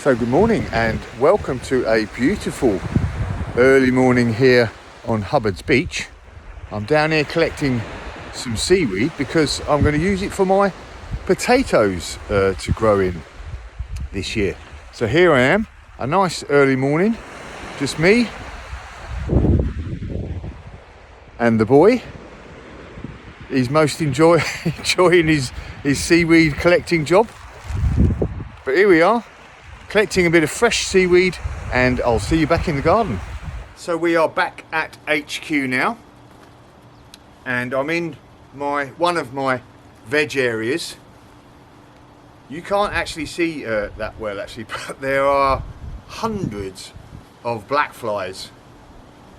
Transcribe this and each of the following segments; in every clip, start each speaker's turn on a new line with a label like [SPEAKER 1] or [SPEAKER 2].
[SPEAKER 1] So good morning and welcome to a beautiful early morning here on Hubbard's Beach. I'm down here collecting some seaweed because I'm going to use it for my potatoes to grow in this year. So here I am, a nice early morning, just me and the boy. He's most enjoying his seaweed collecting job. But here we are, collecting a bit of fresh seaweed, and I'll see you back in the garden. So we are back at HQ now, and I'm in one of my veg areas. You can't actually see that well actually, but there are hundreds of black flies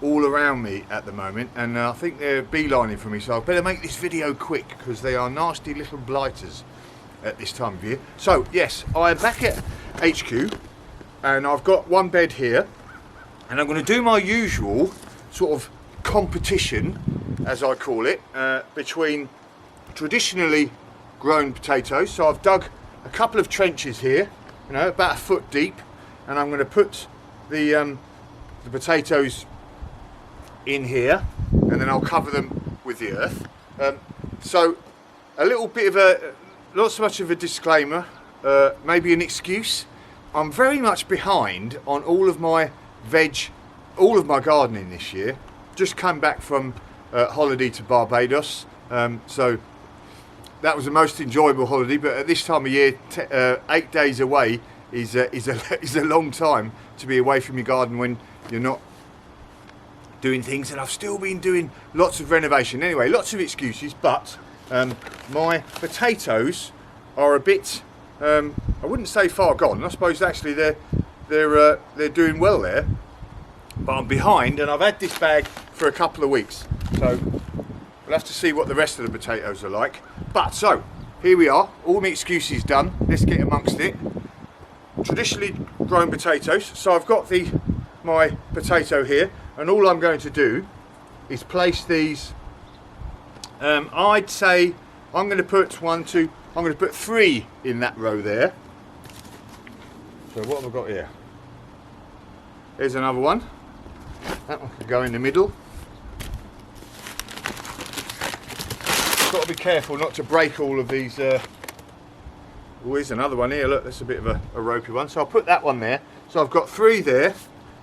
[SPEAKER 1] all around me at the moment, and I think they're beelining for me, so I better make this video quick because they are nasty little blighters at this time of year. So yes, I'm back at HQ and I've got one bed here, and I'm going to do my usual sort of competition, as I call it, between traditionally grown potatoes. So I've dug a couple of trenches here, about a foot deep, and I'm going to put the potatoes in here, and then I'll cover them with the earth. So a little bit of not so much of a disclaimer, maybe an excuse. I'm very much behind on all of my gardening this year. Just come back from holiday to Barbados, so that was the most enjoyable holiday. But at this time of year, 8 days away is a long time to be away from your garden when you're not doing things. And I've still been doing lots of renovation. Anyway, lots of excuses, but my potatoes are a bit, I wouldn't say far gone. I suppose actually they're doing well there, but I'm behind, and I've had this bag for a couple of weeks, so we'll have to see what the rest of the potatoes are like. But so here we are, all my excuses done. Let's get amongst it. Traditionally grown potatoes. So I've got my potato here, and all I'm going to do is place these. I'd say I'm going to put I'm going to put 3 in that row there. So what have I got here? There's another one. That one could go in the middle. Got to be careful not to break all of these. Oh, here's another one here. Look, that's a bit of a ropey one. So I'll put that one there. So I've got 3 there.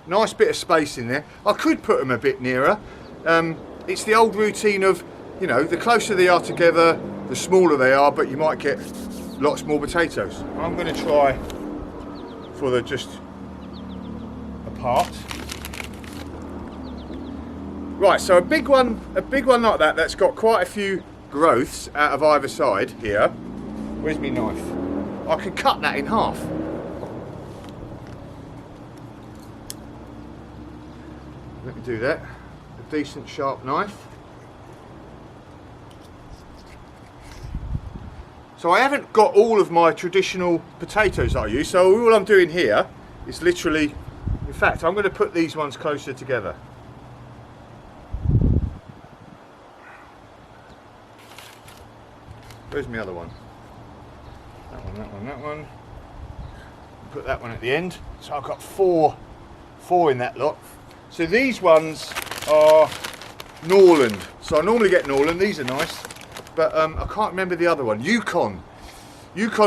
[SPEAKER 1] Nice bit of space in there. I could put them a bit nearer. It's the old routine of, the closer they are together, the smaller they are, but you might get lots more potatoes. I'm going to try for the just apart. Right, so a big one like that, that's got quite a few growths out of either side here. Where's my knife? I can cut that in half. Let me do that. A decent sharp knife. So I haven't got all of my traditional potatoes that I use, so all I'm doing here is literally, in fact, I'm going to put these ones closer together. Where's my other one? That one, that one, that one. Put that one at the end. So I've got four in that lot. So these ones are Norland. So I normally get Norland, these are nice. But I can't remember the other one. Yukon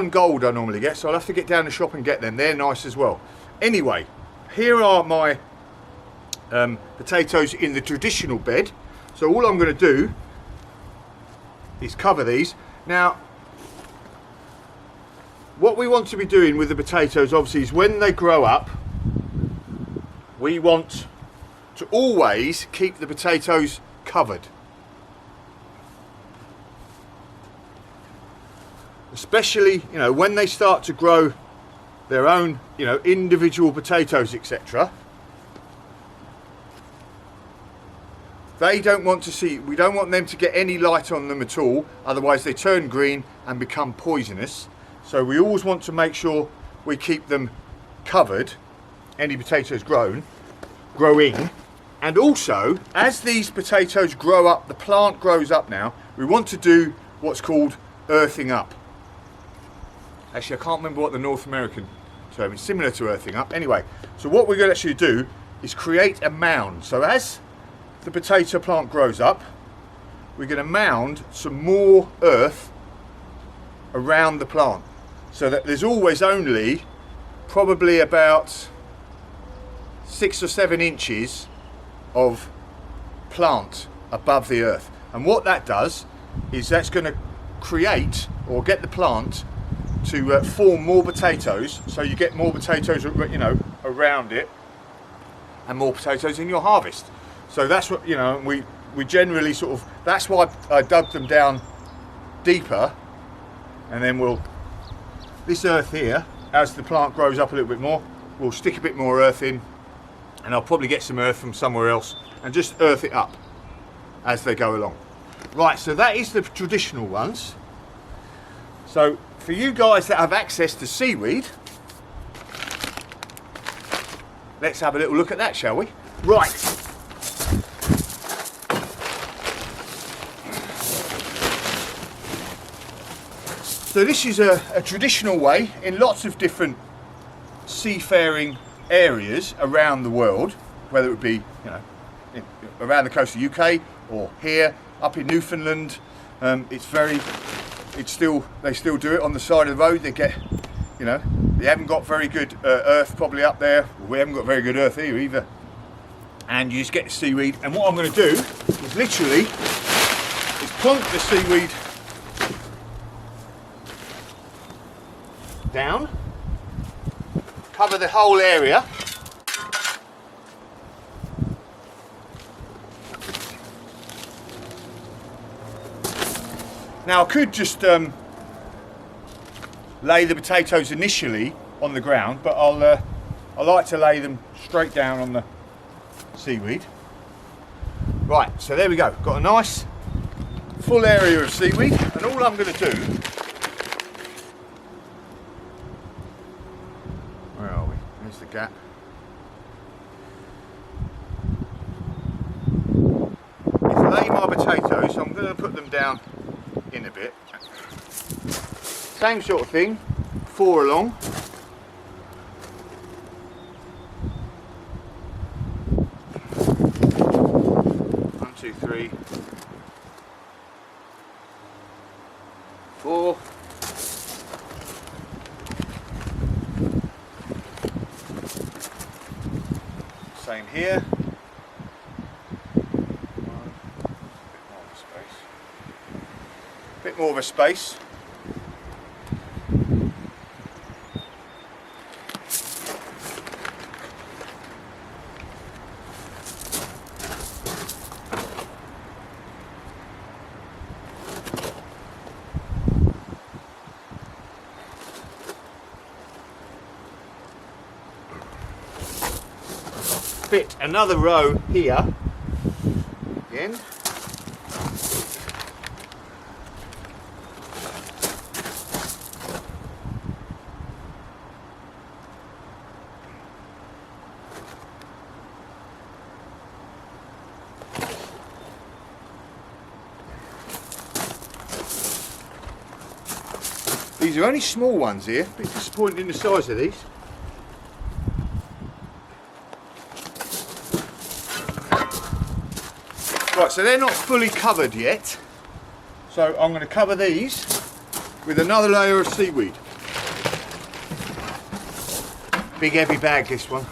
[SPEAKER 1] Gold I normally get, so I'll have to get down the shop and get them. They're nice as well. Anyway, here are my potatoes in the traditional bed. So all I'm going to do is cover these. Now, what we want to be doing with the potatoes, obviously, is when they grow up, we want to always keep the potatoes covered. Especially, when they start to grow their own, individual potatoes, etc. We don't want them to get any light on them at all, otherwise they turn green and become poisonous. So we always want to make sure we keep them covered, any potatoes growing. And also, as these potatoes grow up, the plant grows up now, we want to do what's called earthing up. Actually, I can't remember what the North American So it's similar to earthing up. Anyway, so what we're going to actually do is create a mound. So as the potato plant grows up, we're going to mound some more earth around the plant, so that there's always only probably about 6 or 7 inches of plant above the earth. And what that does is that's going to create or get the plant to form more potatoes, so you get more potatoes, you know, around it, and more potatoes in your harvest. So that's what, you know, we generally sort of, that's why I dug them down deeper. And then this earth here, as the plant grows up a little bit more, we'll stick a bit more earth in, and I'll probably get some earth from somewhere else and just earth it up as they go along. Right, so that is the traditional ones. So for you guys that have access to seaweed, let's have a little look at that, shall we? Right. So this is a traditional way in lots of different seafaring areas around the world, whether it be, you know, around the coast of the UK or here up in Newfoundland. They still do it on the side of the road. They get, you know, they haven't got very good earth probably up there. We haven't got very good earth here either. And you just get the seaweed. And what I'm going to do is literally plonk the seaweed down, cover the whole area. Now I could just lay the potatoes initially on the ground, but I like to lay them straight down on the seaweed. Right, so there we go. Got a nice full area of seaweed, and all I'm going to do, where are we? There's the gap. Is lay my potatoes. So I'm going to put them down in a bit. Same sort of thing, 4 along. One, two, three, 4. Same here. Bit more of a space. Fit another row here again. These are only small ones here, a bit disappointed in the size of these. Right, so they're not fully covered yet, so I'm going to cover these with another layer of seaweed. Big heavy bag, this one.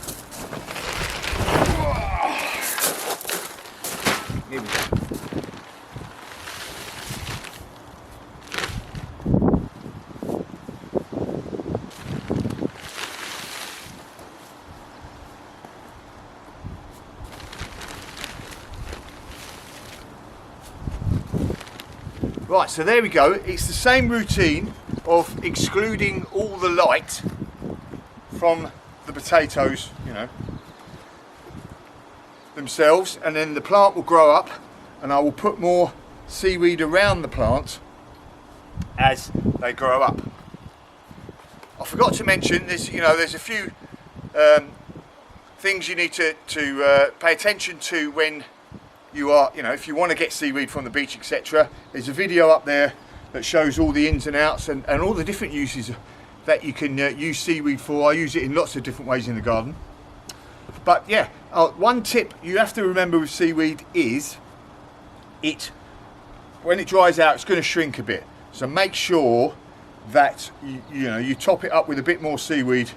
[SPEAKER 1] Here we go. Right, so there we go. It's the same routine of excluding all the light from the potatoes, you know, themselves, and then the plant will grow up and I will put more seaweed around the plant as they grow up. I forgot to mention there's a few things you need to pay attention to when you are, if you want to get seaweed from the beach, etc. There's a video up there that shows all the ins and outs and all the different uses that you can use seaweed for. I use it in lots of different ways in the garden. But yeah, one tip you have to remember with seaweed is when it dries out, it's going to shrink a bit. So make sure that you top it up with a bit more seaweed.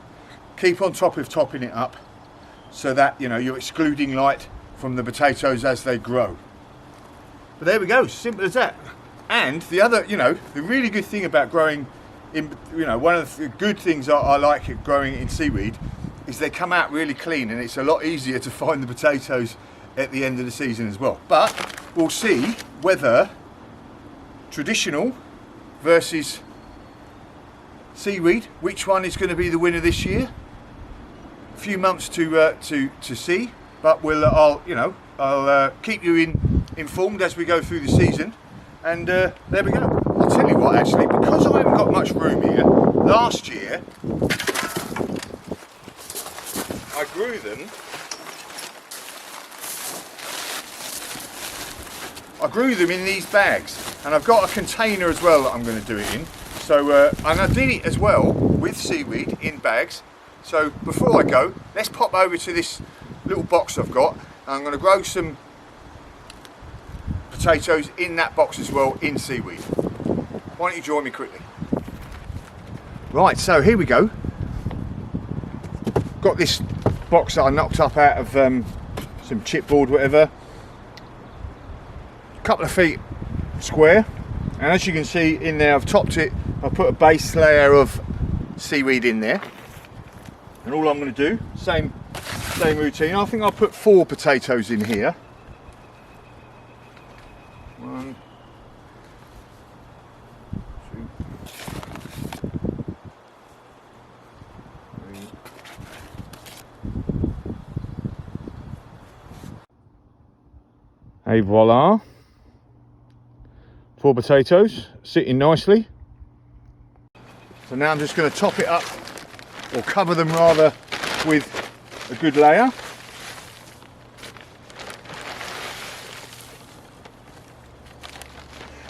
[SPEAKER 1] Keep on top of topping it up, so that you're excluding light from the potatoes as they grow. But there we go, simple as that. And the other, the really good thing about growing in, one of the good things I like at growing in seaweed is they come out really clean, and it's a lot easier to find the potatoes at the end of the season as well. But we'll see whether traditional versus seaweed, which one is going to be the winner this year. A few months to see, but I'll keep you informed as we go through the season. And there we go. I'll tell you what, actually, because I haven't got much room here, last year I grew them in these bags, and I've got a container as well that I'm going to do it in. So and I did it as well with seaweed in bags. So before I go, let's pop over to this little box I've got. I'm going to grow some potatoes in that box as well in seaweed. Why don't you join me quickly? Right, so here we go. Got this box that I knocked up out of some chipboard, whatever. A couple of feet square, and as you can see in there, I've topped it. I've put a base layer of seaweed in there, and all I'm going to do, same routine. I think I'll put 4 potatoes in here. 1, 2, 3. Hey, voila. 4 potatoes sitting nicely. So now I'm just going to top it up, or cover them rather, with a good layer.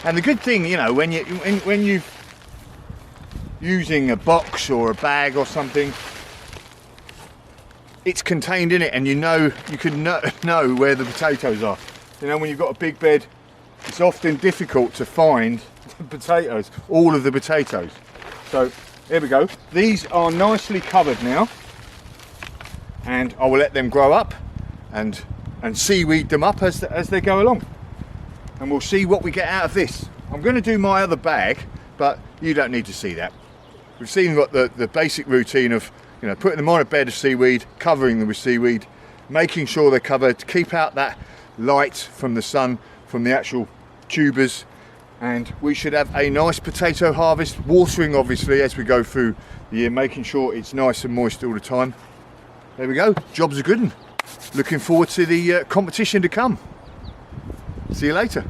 [SPEAKER 1] And the good thing, when you're using a box or a bag or something, it's contained in it, and you can know where the potatoes are. When you've got a big bed, it's often difficult to find the potatoes, all of the potatoes. So there we go. These are nicely covered now, and I will let them grow up and seaweed them up as they go along, and we'll see what we get out of this. I'm going to do my other bag, but you don't need to see that. We've seen what the basic routine of putting them on a bed of seaweed, covering them with seaweed, making sure they're covered to keep out that light from the sun, from the actual tubers, and we should have a nice potato harvest. Watering obviously as we go through the year, making sure it's nice and moist all the time. There we go, job's a good one. Looking forward to the competition to come. See you later.